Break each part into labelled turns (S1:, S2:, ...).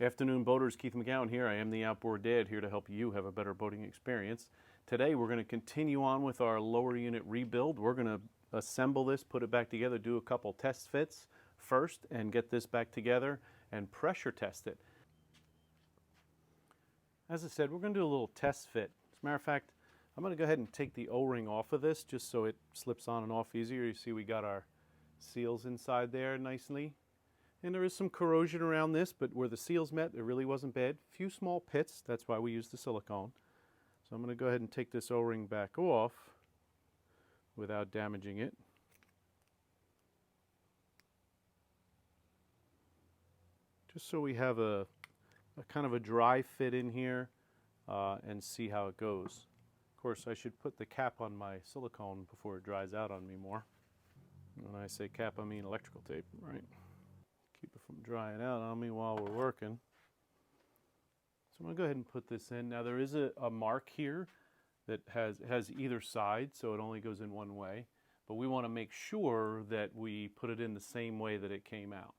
S1: Afternoon boaters, Keith McGowan here. I am the Outboard Dad, here to help you have a better boating experience. Today we're going to continue on with our lower unit rebuild. We're going to assemble this, put it back together, do a couple test fits first and get this back together and pressure test it. As I said, we're going to do a little test fit. As a matter of fact, I'm going to go ahead and take the O-ring off of this just so it slips on and off easier. You see we got our seals inside there nicely. And there is some corrosion around this, but where the seals met, it really wasn't bad. A few small pits, that's why we use the silicone. So I'm going to go ahead and take this O-ring back off without damaging it. Just so we have a kind of a dry fit in here and see how it goes. Of course, I should put the cap on my silicone before it dries out on me more. When I say cap, I mean electrical tape, right? Keep it from drying out on me while we're working. So I'm going to go ahead and put this in. Now there is a mark here that has either side, so it only goes in one way. But we want to make sure that we put it in the same way that it came out.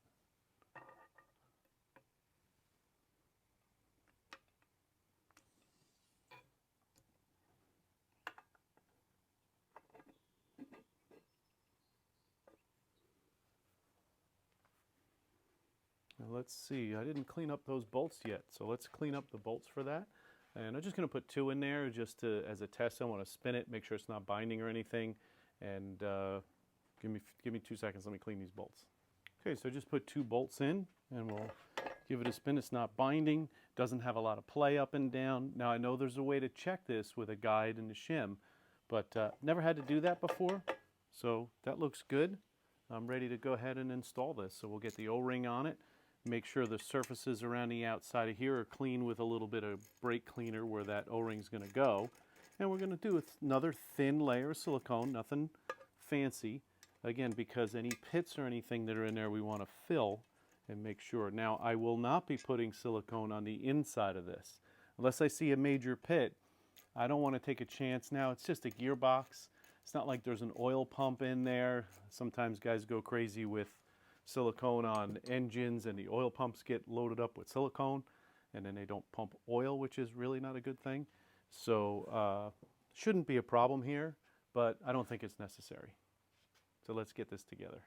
S1: Now let's see, I didn't clean up those bolts yet, so let's clean up the bolts for that. And I'm just going to put two in there just as a test. I want to spin it, make sure it's not binding or anything. And give me 2 seconds, let me clean these bolts. Okay, so just put two bolts in and we'll give it a spin. It's not binding, doesn't have a lot of play up and down. Now I know there's a way to check this with a guide and a shim, but never had to do that before. So that looks good. I'm ready to go ahead and install this. So we'll get the O-ring on it. Make sure the surfaces around the outside of here are clean with a little bit of brake cleaner where that O-ring is going to go. And we're going to do another thin layer of silicone, nothing fancy. Again, because any pits or anything that are in there we want to fill and make sure. Now, I will not be putting silicone on the inside of this. Unless I see a major pit, I don't want to take a chance now. It's just a gearbox. It's not like there's an oil pump in there. Sometimes guys go crazy with silicone on engines and the oil pumps get loaded up with silicone and then they don't pump oil, which is really not a good thing. So shouldn't be a problem here, but I don't think it's necessary. So let's get this together.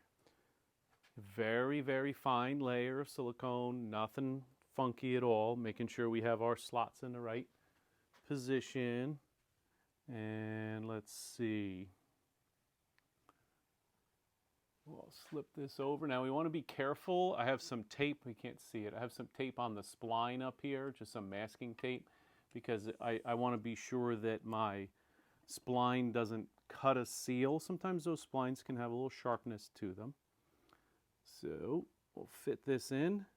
S1: Very, very fine layer of silicone, nothing funky at all, making sure we have our slots in the right position. And let's see. We'll slip this over. Now we want to be careful. I have some tape, we can't see it. I have some tape on the spline up here, just some masking tape, because I want to be sure that my spline doesn't cut a seal. Sometimes those splines can have a little sharpness to them. So we'll fit this in.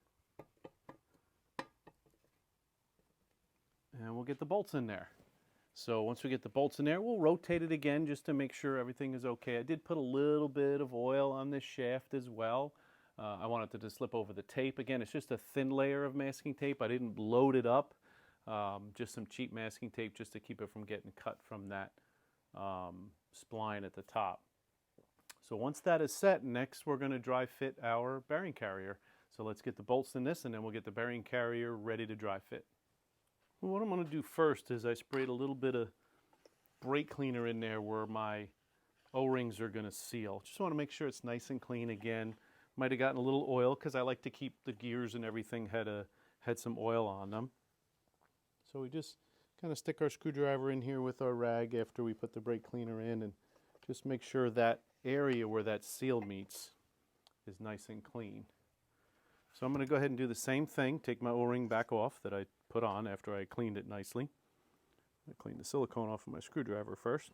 S1: And we'll get the bolts in there. So once we get the bolts in there, we'll rotate it again just to make sure everything is okay. I did put a little bit of oil on this shaft as well. I wanted to slip over the tape. Again, it's just a thin layer of masking tape. I didn't load it up. Just some cheap masking tape just to keep it from getting cut from that spline at the top. So once that is set, next we're going to dry fit our bearing carrier. So let's get the bolts in this and then we'll get the bearing carrier ready to dry fit. What I'm going to do first is I sprayed a little bit of brake cleaner in there where my O-rings are going to seal. Just want to make sure it's nice and clean again. Might have gotten a little oil because I like to keep the gears and everything had some oil on them. So we just kind of stick our screwdriver in here with our rag after we put the brake cleaner in and just make sure that area where that seal meets is nice and clean. So I'm going to go ahead and do the same thing, take my O-ring back off that I put on after I cleaned it nicely. I cleaned the silicone off of my screwdriver first.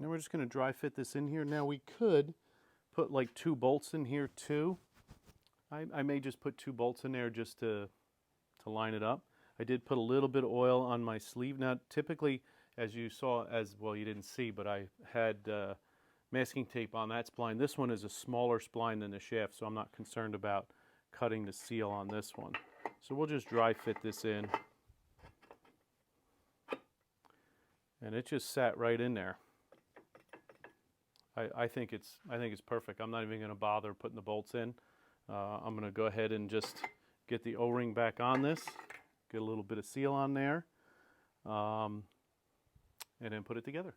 S1: Now we're just going to dry fit this in here. Now we could put like two bolts in here too. I may just put two bolts in there just to line it up. I did put a little bit of oil on my sleeve. Now typically, as you saw, well you didn't see, but I had masking tape on that spline. This one is a smaller spline than the shaft, so I'm not concerned about cutting the seal on this one. So we'll just dry fit this in. And it just sat right in there. I think it's perfect. I'm not even going to bother putting the bolts in. I'm going to go ahead and just get the O-ring back on this, get a little bit of seal on there, and then put it together.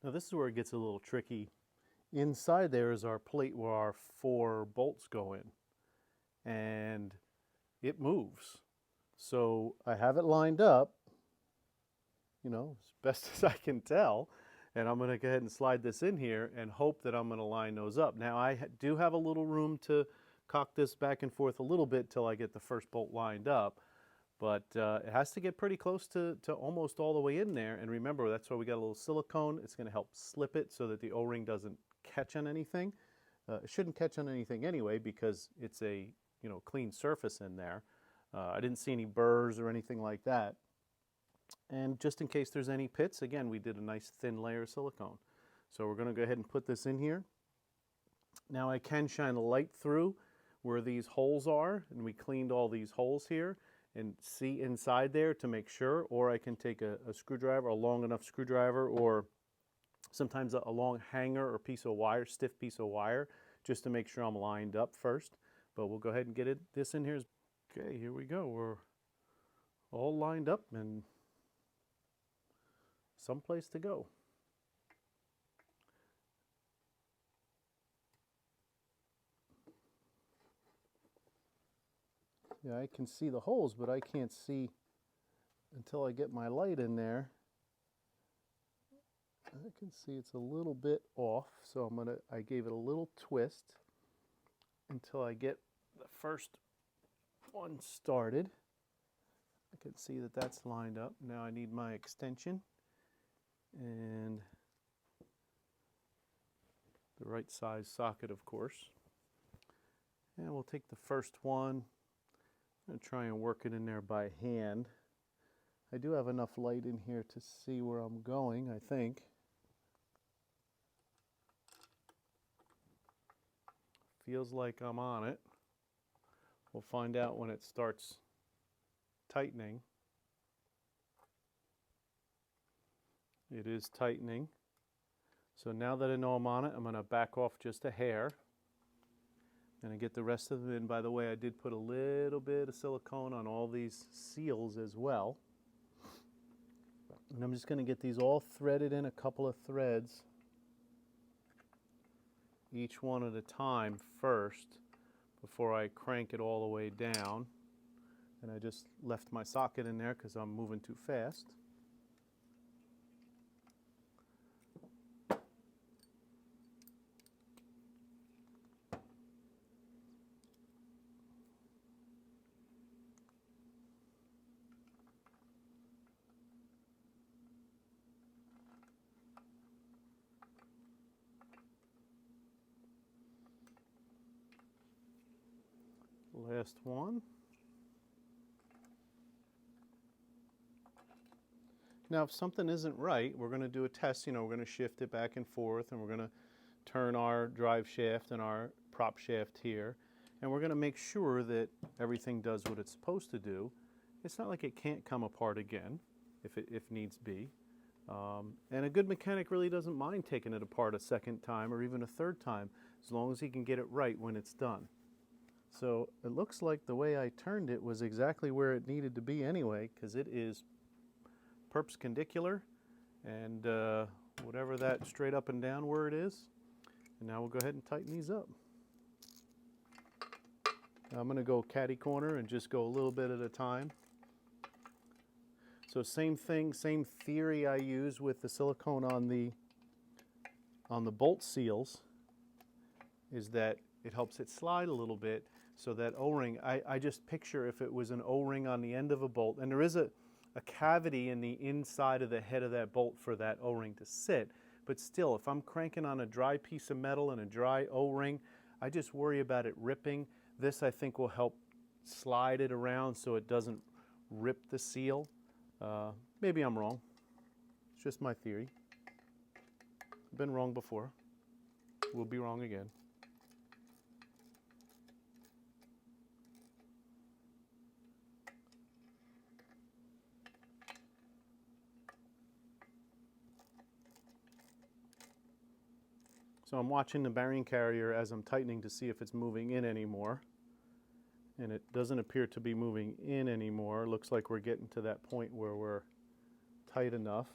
S1: Now this is where it gets a little tricky. Inside there is our plate where our 4 bolts go in, and it moves. So I have it lined up, you know, as best as I can tell, and I'm going to go ahead and slide this in here and hope that I'm going to line those up. Now I do have a little room to cock this back and forth a little bit till I get the first bolt lined up, but it has to get pretty close to almost all the way in there. And remember, that's why we got a little silicone. It's going to help slip it so that the O-ring doesn't catch on anything. It shouldn't catch on anything anyway because it's a clean surface in there. I didn't see any burrs or anything like that. And just in case there's any pits, again, we did a nice thin layer of silicone. So we're going to go ahead and put this in here. Now I can shine a light through where these holes are, and we cleaned all these holes here, and see inside there to make sure, or I can take a screwdriver, a long enough screwdriver, or sometimes a long hanger or piece of wire, stiff piece of wire, just to make sure I'm lined up first. But we'll go ahead and get this in here. Okay, here we go. We're all lined up and someplace to go. Yeah, I can see the holes, but I can't see until I get my light in there. I can see it's a little bit off, so I gave it a little twist until I get the first one started. I can see that that's lined up. Now I need my extension and the right size socket, of course. And we'll take the first one and try and work it in there by hand. I do have enough light in here to see where I'm going, I think. Feels like I'm on it. We'll find out when it starts tightening. It is tightening. So now that I know I'm on it, I'm going to back off just a hair and I get the rest of it in. By the way, I did put a little bit of silicone on all these seals as well. And I'm just going to get these all threaded in, a couple of threads, each one at a time first, before I crank it all the way down. And I just left my socket in there because I'm moving too fast. Last one. Now if something isn't right, we're going to do a test. We're going to shift it back and forth, and we're going to turn our drive shaft and our prop shaft here, and we're going to make sure that everything does what it's supposed to do. It's not like it can't come apart again if needs be. And a good mechanic really doesn't mind taking it apart a second time or even a third time, as long as he can get it right when it's done. So it looks like the way I turned it was exactly where it needed to be anyway, because it is perpendicular and whatever that straight up and down where it is. And now we'll go ahead and tighten these up. Now I'm going to go catty corner and just go a little bit at a time. So same thing, same theory I use with the silicone on the bolt seals, is that it helps it slide a little bit. So that O-ring, I just picture if it was an O-ring on the end of a bolt, and there is a cavity in the inside of the head of that bolt for that O-ring to sit, but still, if I'm cranking on a dry piece of metal and a dry O-ring, I just worry about it ripping. This, I think, will help slide it around so it doesn't rip the seal. Maybe I'm wrong. It's just my theory. I've been wrong before. We'll be wrong again. So I'm watching the bearing carrier as I'm tightening to see if it's moving in anymore. And it doesn't appear to be moving in anymore. Looks like we're getting to that point where we're tight enough.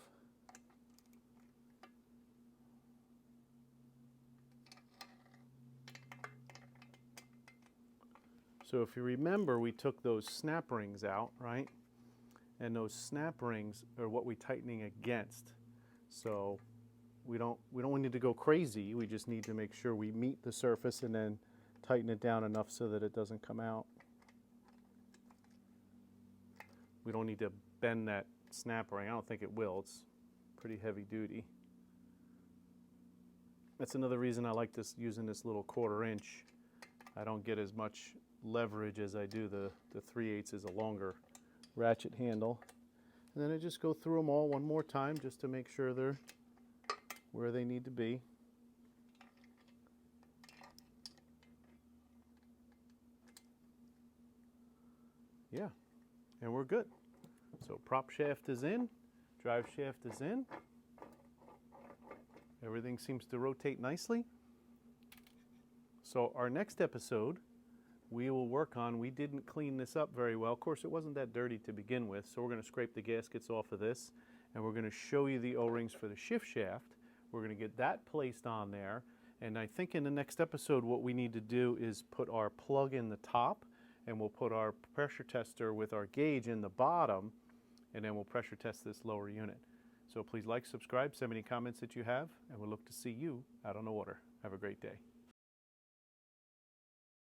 S1: So if you remember, we took those snap rings out, right? And those snap rings are what we're tightening against. So we don't need to go crazy. We just need to make sure we meet the surface and then tighten it down enough so that it doesn't come out. We don't need to bend that snap ring. I don't think it will. It's pretty heavy duty. That's another reason I like this, using this little 1/4 inch. I don't get as much leverage as I do the 3/8 is a longer ratchet handle. And then I just go through them all one more time just to make sure they're where they need to be. Yeah, and we're good. So prop shaft is in, drive shaft is in. Everything seems to rotate nicely. So our next episode, we will work on, we didn't clean this up very well. Of course, it wasn't that dirty to begin with, so we're going to scrape the gaskets off of this, and we're going to show you the O-rings for the shift shaft. We're going to get that placed on there, and I think in the next episode what we need to do is put our plug in the top, and we'll put our pressure tester with our gauge in the bottom, and then we'll pressure test this lower unit. So please like, subscribe, send me any comments that you have, and we'll look to see you out on the water. Have a great day.